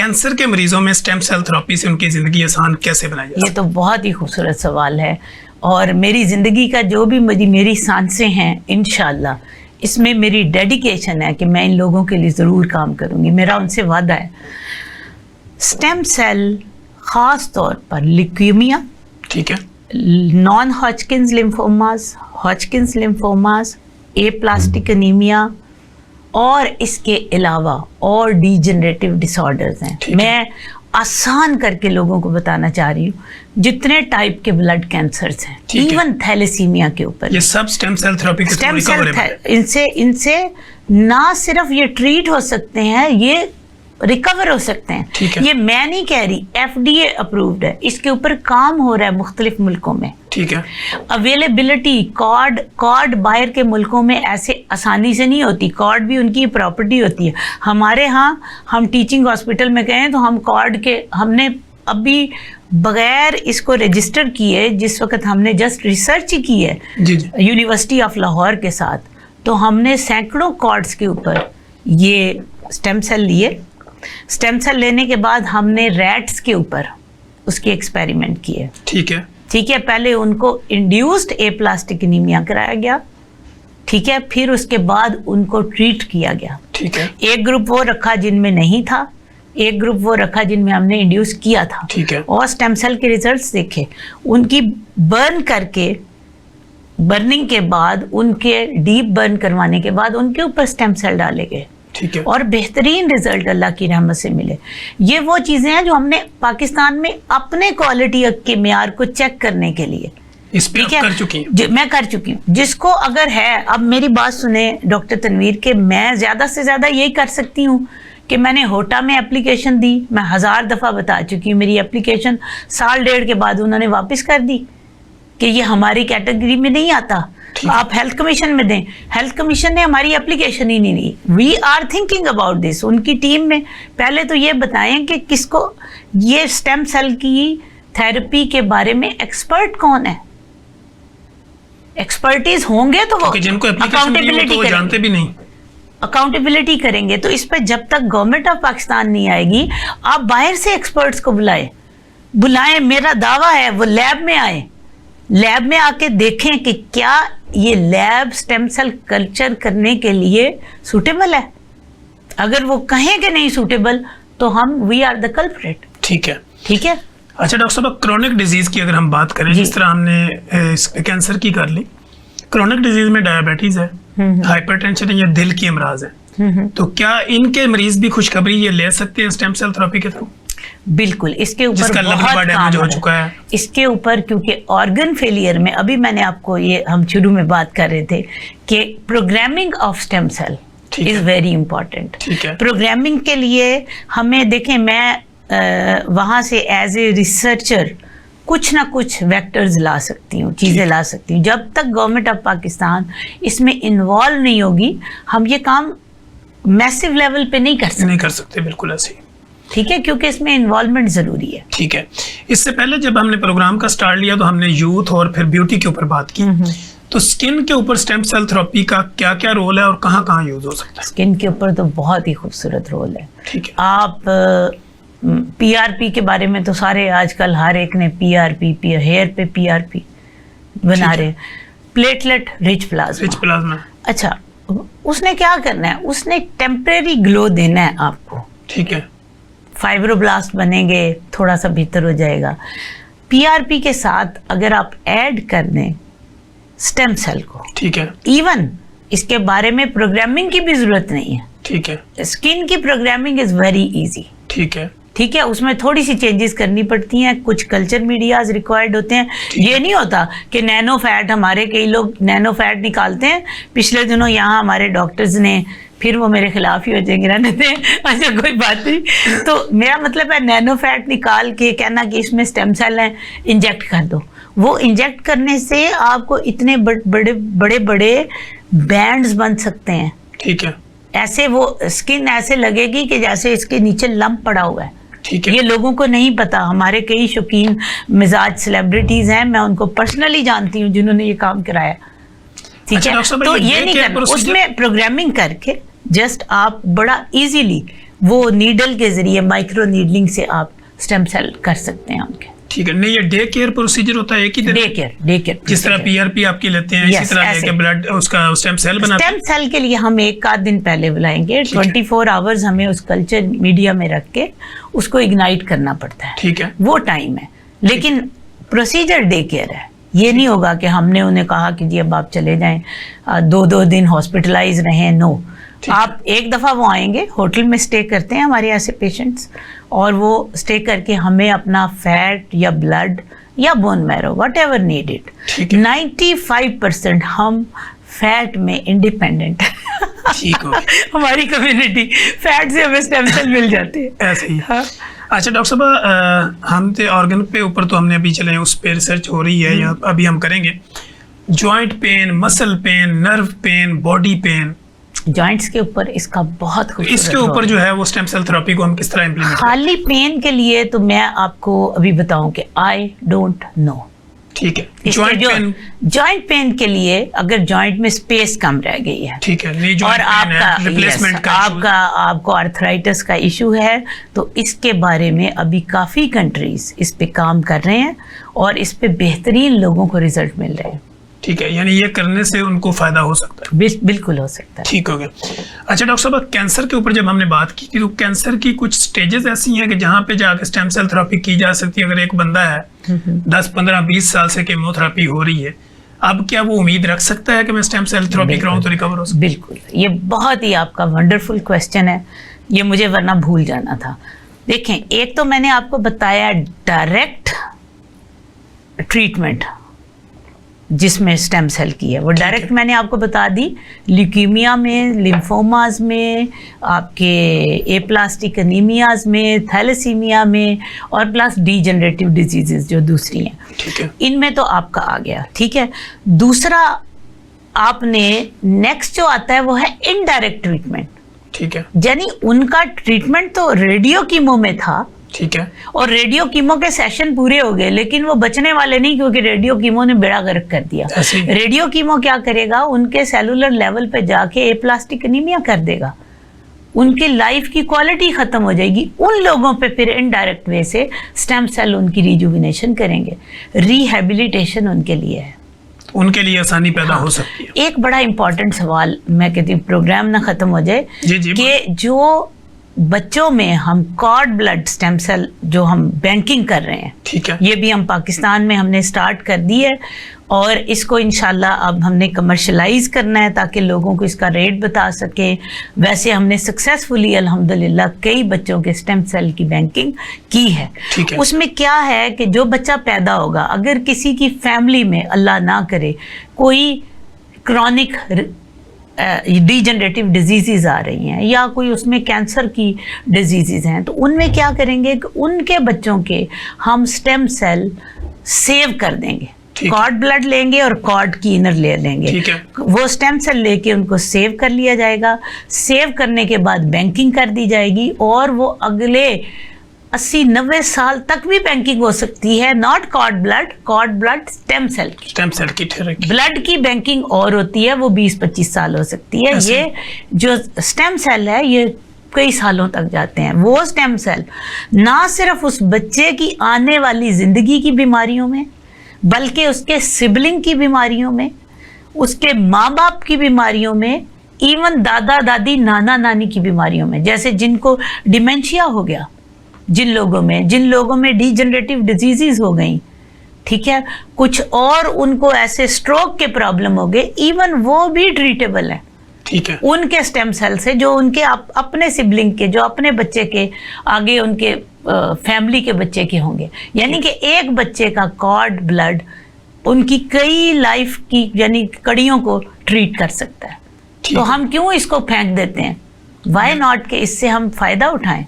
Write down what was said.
Cancer के मरीजों में स्टेम सेल थेरेपी से उनकी ज़िंदगी आसान कैसे बनाई जाए? ये तो बहुत ही खूबसूरत सवाल है, और मेरी ज़िंदगी का जो भी मेरी सांसें हैं, इंशाल्लाह इसमें मेरी डेडिकेशन है कि मैं इन लोगों के लिए ज़रूर काम करूँगी। मेरा उनसे वादा है। स्टेम सेल ख़ास तौर पर ल्यूकेमिया, ठीक है, non Hodgkin's lymphomas, Hodgkin's lymphomas, aplastic anaemia और इसके अलावा और डीजनरेटिव डिसऑर्डर्स हैं। मैं आसान करके लोगों को बताना चाह रही हूँ जितने टाइप के ब्लड कैंसर्स हैं, इवन थैलेसीमिया के ऊपर, ये सब स्टेम सेल थेरेपी के थ्रू रिकवरेबल है। इनसे ना सिर्फ ये ट्रीट हो सकते हैं, ये रिकवर हो सकते हैं। ये मैं नहीं कह रही, FDA अप्रूव्ड है, इसके ऊपर काम हो रहा है मुख्तलिफ मुल्कों में। ठीक है, अवेलेबिलिटी कॉर्ड बाहर के मुल्कों में ऐसे आसानी से नहीं होती। कॉर्ड भी उनकी प्रॉपर्टी होती है। हमारे यहाँ हम टीचिंग हॉस्पिटल में गए तो हम कॉर्ड के हमने अभी बगैर इसको रजिस्टर किए, जिस वक्त हमने जस्ट रिसर्च ही की है यूनिवर्सिटी ऑफ लाहौर के साथ, तो हमने सैकड़ों कॉर्ड्स के ऊपर ये स्टेम सेल लिए। स्टेम सेल लेने के बाद हमने रैट्स के ऊपर उसके एक्सपेरिमेंट किए। ठीक है, पहले उनको इंड्यूस्ड एप्लास्टिक एनीमिया कराया गया। ठीक है, फिर उसके बाद उनको ट्रीट किया गया। ठीक है, एक ग्रुप वो रखा जिनमें नहीं था, एक ग्रुप वो रखा जिनमें हमने इंड्यूस किया था। ठीक है, और स्टेम सेल के रिजल्ट्स देखे। उनकी बर्निंग के बाद, उनके डीप बर्न करवाने के बाद उनके ऊपर स्टेम सेल डाले गए। ठीक है, और बेहतरीन रिजल्ट अल्लाह की रहमत से मिले। ये वो चीज़ें हैं जो हमने पाकिस्तान में अपने क्वालिटी के मेयार को चेक करने के लिए कर चुकी हूँ। मैं कर चुकी हूँ। जिसको अगर है, अब मेरी बात सुने डॉक्टर तनवीर के, मैं ज़्यादा से ज़्यादा यही कर सकती हूँ कि मैंने होटा में एप्लीकेशन दी। मैं 1000 दफ़ा बता चुकी हूँ, मेरी एप्लीकेशन 1.5 साल के बाद उन्होंने वापस कर दी कि ये हमारी कैटेगरी में नहीं आता, आप हेल्थ कमीशन में दें। हेल्थ कमीशन ने हमारी एप्लीकेशन ही नहीं ली। We are thinking about this. उनकी टीम में पहले तो ये बताएं कि किसको ये स्टेम सेल की थेरेपी के बारे में एक्सपर्ट कौन है। एक्सपर्टीज होंगे तो वो जानते भी नहीं, अकाउंटेबिलिटी करेंगे। तो इस पर जब तक गवर्नमेंट ऑफ पाकिस्तान नहीं आएगी, आप बाहर से एक्सपर्ट्स को बुलाएं। मेरा दावा है वो लैब में आए, लैब में आके देखें कि क्या ये लैब स्टेम सेल कल्चर करने के लिए सूटेबल है। अगर वो कहें कि नहीं सूटेबल, तो हम वी आर द कल्प्रिट। ठीक है। अच्छा डॉक्टर साहब, क्रोनिक डिजीज की अगर हम बात करें, जिस तरह हमने कैंसर की कर ली, क्रोनिक डिजीज में डायबिटीज है, हाइपरटेंशन है, या दिल की अमराज है, तो क्या इनके मरीज भी खुशखबरी ये ले सकते हैं स्टेम सेल थेरेपी के थ्रू? बिल्कुल, इसके ऊपर बहुत काम हो चुका है इसके ऊपर, क्योंकि ऑर्गन फेलियर में, अभी मैंने आपको ये, हम शुरू में बात कर रहे थे कि programming of stem cell is very important. Programming के लिए हमें देखें, मैं वहाँ से एज ए रिसर्चर कुछ ना कुछ वेक्टर्स ला सकती हूँ, चीज़ें ला सकती हूँ। जब तक गवर्नमेंट ऑफ पाकिस्तान इसमें इन्वॉल्व नहीं होगी, हम ये काम मैसिव लेवल पे नहीं कर सकते। बिल्कुल ऐसे। ठीक है, क्योंकि इसमें इन्वॉल्वमेंट जरूरी है। ठीक है। इससे पहले जब हमने प्रोग्राम का स्टार्ट लिया तो हमने यूथ और फिर ब्यूटी के ऊपर बात की, तो स्किन के ऊपर स्टेम सेल थेरेपी का क्या क्या रोल है और कहाँ कहाँ यूज हो सकता है? स्किन के ऊपर तो बहुत ही खूबसूरत रोल है। ठीक है। आप PRP के बारे में तो सारे आजकल हर एक ने PRP, हेयर पे PRP बना रहे, प्लेटलेट रिच प्लाज्मा। अच्छा, उसने क्या करना है? उसने टेम्परेरी ग्लो देना है आपको। ठीक है। फाइब्रोब्लास्ट बनेंगे, थोड़ा सा भीतर हो जाएगा। PRP के साथ अगर आप ऐड कर दें स्टेम सेल को, ठीक है, इवन इसके बारे में प्रोग्रामिंग की भी जरूरत नहीं है। ठीक है। स्किन की प्रोग्रामिंग इज वेरी इजी। ठीक है, उसमें थोड़ी सी चेंजेस करनी पड़ती हैं, कुछ कल्चर मीडियाज रिक्वायर्ड होते हैं। ये नहीं होता कि नैनो फैट, हमारे कई लोग नैनो फैट निकालते हैं। पिछले दिनों यहाँ हमारे डॉक्टर्स ने, फिर वो मेरे खिलाफ ही हो जाएंगे, रहने दें, अच्छा कोई बात नहीं। तो मेरा मतलब है, नैनो फैट निकाल के कहना कि इसमें स्टेम सेल हैं, इंजेक्ट कर दो। वो इंजेक्ट करने से आपको इतने बड़े बड़े बैंड्स बन सकते हैं। ठीक है। ऐसे वो स्किन ऐसे लगेगी कि जैसे इसके नीचे लंप पड़ा हुआ है। ठीक है। ये लोगों को नहीं पता। हमारे कई शौकीन मिजाज सेलिब्रिटीज हैं, मैं उनको पर्सनली जानती हूँ जिन्होंने ये काम कराया। ठीक है, तो ये नहीं करना। उसमें प्रोग्रामिंग करके जस्ट आप बड़ा इजीली वो नीडल के जरिए माइक्रो नीडलिंग से आप स्टेम सेल कर सकते हैं उनके। ठीक है। नहीं, ये डे केयर प्रोसीजर होता है एक ही दिन? डे केयर जिस तरह PRP आपकी लेते हैं इसी तरह लेके ब्लड उसका स्टेम सेल बनाते हैं? स्टेम सेल के लिए हम एक आध दिन पहले बुलाएंगे, 24 आवर्स हमें उस कल्चर मीडिया में रख के उसको इग्नाइट करना पड़ता है। ठीक है, वो टाइम है, लेकिन प्रोसीजर डे केयर है। ये नहीं होगा कि हमने उन्हें कहा कि जी अब आप चले जाएं, 2-2 दिन हॉस्पिटलाइज रहें। नो, आप एक दफ़ा वो आएंगे, होटल में स्टे करते हैं हमारे ऐसे पेशेंट्स, और वो स्टे करके हमें अपना फैट या ब्लड या bone marrow what ever needed, 95% हम फैट में इंडिपेंडेंट ठीक हो हमारी कम्युनिटी फैट से हमें स्टेम सेल मिल जाते हैं। ऐसे ही। हाँ। अच्छा डॉक्टर साहब, हम तो ऑर्गन पे ऊपर तो हमने अभी चले उस पे रिसर्च हो रही है या अभी हम करेंगे। Joint pain, muscle pain, nerve pain, body pain, joints के ऊपर इसका बहुत खूबसूरत इसके ऊपर जो है वो स्टेम सेल थेरेपी को हम किस तरह इम्प्लीमेंट करें? खाली पेन के लिए तो मैं आपको अभी बताऊं कि आई डोंट नो। ठीक है। जॉइंट पेन के लिए अगर जॉइंट में स्पेस कम रह गई है, ठीक है, नहीं और आपका रिप्लेसमेंट का आपको आर्थराइटिस का इशू है, तो इसके बारे में अभी काफ़ी कंट्रीज इस पे काम कर रहे हैं और इस पे बेहतरीन लोगों को रिजल्ट मिल रहे हैं। ठीक है, यानी ये करने से उनको फायदा हो सकता है? बिल्कुल हो सकता है। ठीक हो गया। अच्छा डॉक्टर साहब, कैंसर के ऊपर जब हमने बात की तो कैंसर की कुछ स्टेजेस ऐसी हैं कि जहाँ पे जाकर स्टेम सेल थेरेपी की जा सकती है। अगर एक बंदा है 10, 15, 20 साल से केमोथेरेपी हो रही है, अब क्या वो उम्मीद रख सकता है कि मैं स्टेम सेल थेरेपी कराऊं तो रिकवर हो सकता? बिल्कुल, ये बहुत ही आपका वंडरफुल क्वेश्चन है, ये मुझे वरना भूल जाना था। देखें, एक तो मैंने आपको बताया डायरेक्ट ट्रीटमेंट जिसमें स्टेम सेल की है, वो डायरेक्ट मैंने आपको बता दी। ल्यूकीमिया में, लिम्फोमाज में, आपके एप्लास्टिक एनीमियाज में, थैलेसीमिया में, और प्लस डीजनरेटिव डिजीजेस जो दूसरी हैं, ठीक है, इनमें तो आपका आ गया। ठीक है, दूसरा आपने नेक्स्ट जो आता है वो है इनडायरेक्ट ट्रीटमेंट। ठीक है, यानी उनका ट्रीटमेंट तो रेडियो कीमो में था, ठीक है, और रेडियो कीमो के सेशन पूरे हो गए, लेकिन वो बचने वाले नहीं, क्योंकि रेडियो कीमो ने बेड़ा गर्क कर दिया। रेडियो कीमो क्या करेगा, उनके सेलुलर लेवल पे जाके एप्लास्टिक एनीमिया कर देगा, उनकी लाइफ की क्वालिटी खत्म हो जाएगी। उन लोगों पे फिर इनडायरेक्ट वे से स्टेम सेल उनकी रिजुविनेशन करेंगे, रिहेबिलिटेशन उनके लिए है, उनके लिए आसानी पैदा हो सकती है। एक बड़ा इंपॉर्टेंट सवाल, मैं कहती हूँ प्रोग्राम ना खत्म हो जाए, कि जो बच्चों में हम कॉर्ड ब्लड स्टेम सेल जो हम बैंकिंग कर रहे हैं, ठीक है, ये भी हम पाकिस्तान में हमने स्टार्ट कर दी है, और इसको इंशाल्लाह अब हमने कमर्शलाइज करना है ताकि लोगों को इसका रेट बता सके। वैसे हमने सक्सेसफुली अल्हम्दुलिल्लाह कई बच्चों के स्टेम सेल की बैंकिंग की है। उसमें क्या है कि जो बच्चा पैदा होगा, अगर किसी की फैमिली में अल्लाह ना करे कोई क्रॉनिक डीजनरेटिव डिजीज़ आ रही हैं या कोई उसमें कैंसर की डिजीज़ हैं, तो उनमें क्या करेंगे कि उनके बच्चों के हम स्टेम सेल सेव कर देंगे, कॉर्ड ब्लड लेंगे और कॉर्ड की इनर ले लेंगे, वो स्टेम सेल लेके उनको सेव कर लिया जाएगा। सेव करने के बाद बैंकिंग कर दी जाएगी, और वो अगले 80-90 साल तक भी बैंकिंग हो सकती है। Not cord blood stem cell की ब्लड की बैंकिंग और होती है, वो 20-25 साल हो सकती है। ये जो स्टेम सेल है ये कई सालों तक जाते हैं। वो स्टेम सेल ना सिर्फ उस बच्चे की आने वाली जिंदगी की बीमारियों में, बल्कि उसके सिबलिंग की बीमारियों में, उसके माँ बाप की बीमारियों में, इवन दादा दादी नाना नानी की बीमारियों में, जैसे जिनको डिमेंशिया हो गया, जिन लोगों में डीजनरेटिव डिजीज़ हो गई, ठीक है, कुछ और उनको ऐसे स्ट्रोक के प्रॉब्लम हो गए, इवन वो भी ट्रीटेबल है, ठीक है, उनके स्टेम सेल से, जो उनके अपने सिबलिंग के, जो अपने बच्चे के आगे उनके फैमिली के बच्चे के होंगे। यानी कि एक बच्चे का कॉर्ड ब्लड उनकी कई लाइफ की यानी कड़ियों को ट्रीट कर सकता है। तो हम क्यों इसको फेंक देते हैं? वाई नॉट के इससे हम फायदा उठाएं।